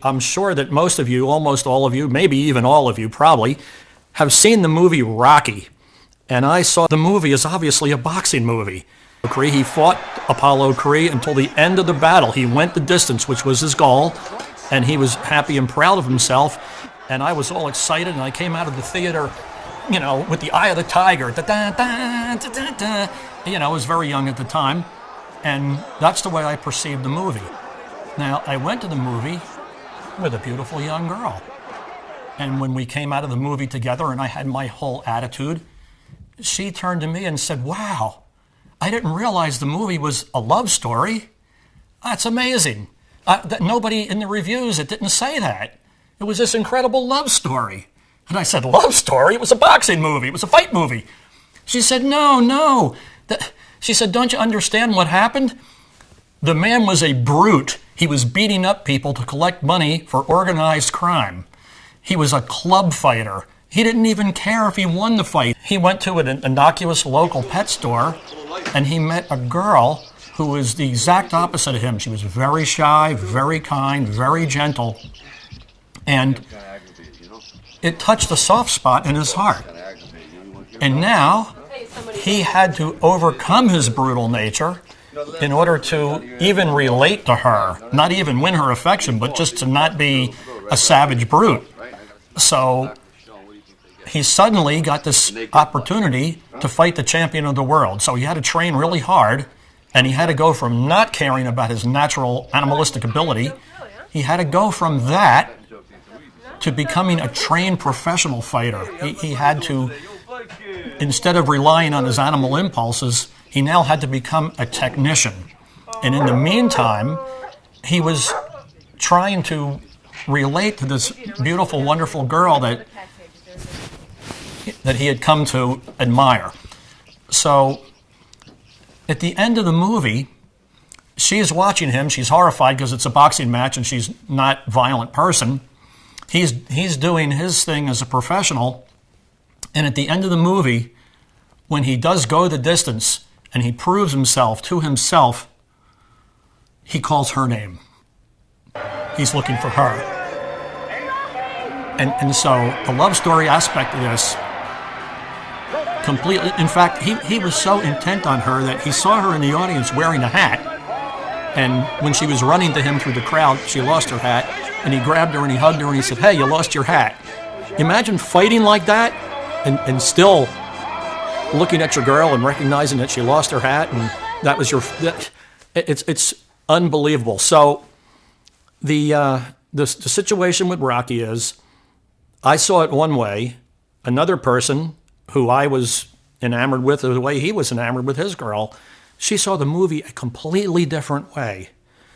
I'm sure that most of you, almost all of you, maybe even all of you probably, have seen the movie Rocky. And I saw the movie as obviously a boxing movie. He fought Apollo Creed until the end of the battle. He went the distance, which was his goal, and he was happy and proud of himself. And I was all excited, and I came out of the theater, with the eye of the tiger. I was very young at the time, and that's the way I perceived the movie. Now, I went to the movie with a beautiful young girl. And when we came out of the movie together and I had my whole attitude, she turned to me and said, "Wow, I didn't realize the movie was a love story. That's amazing. Nobody in the reviews, it didn't say that. It was this incredible love story." And I said, "Love story? It was a boxing movie. It was a fight movie." She said, No. She said, "Don't you understand what happened? The man was a brute. He was beating up people to collect money for organized crime. He was a club fighter. He didn't even care if he won the fight. He went to an innocuous local pet store and he met a girl who was the exact opposite of him. She was very shy, very kind, very gentle. And it touched a soft spot in his heart. And now he had to overcome his brutal nature in order to even relate to her, not even win her affection, but just to not be a savage brute. So he suddenly got this opportunity to fight the champion of the world. So he had to train really hard, and he had to go from not caring about his natural animalistic ability, he had to go from that to becoming a trained professional fighter. He had to, instead of relying on his animal impulses, he now had to become a technician. And in the meantime, he was trying to relate to this beautiful, wonderful girl that he had come to admire. So at the end of the movie, she is watching him. She's horrified because it's a boxing match and she's not a violent person. He's doing his thing as a professional. And at the end of the movie, when he does go the distance and he proves himself to himself, he calls her name. He's looking for her. And so the love story aspect of this completely, in fact, he was so intent on her that he saw her in the audience wearing a hat. And when she was running to him through the crowd, she lost her hat. And he grabbed her and he hugged her and he said, "Hey, you lost your hat." Imagine fighting like that and still looking at your girl and recognizing that she lost her hat and that was your... It's unbelievable. So the situation with Rocky is, I saw it one way. Another person who I was enamored with, the way he was enamored with his girl, she saw the movie a completely different way.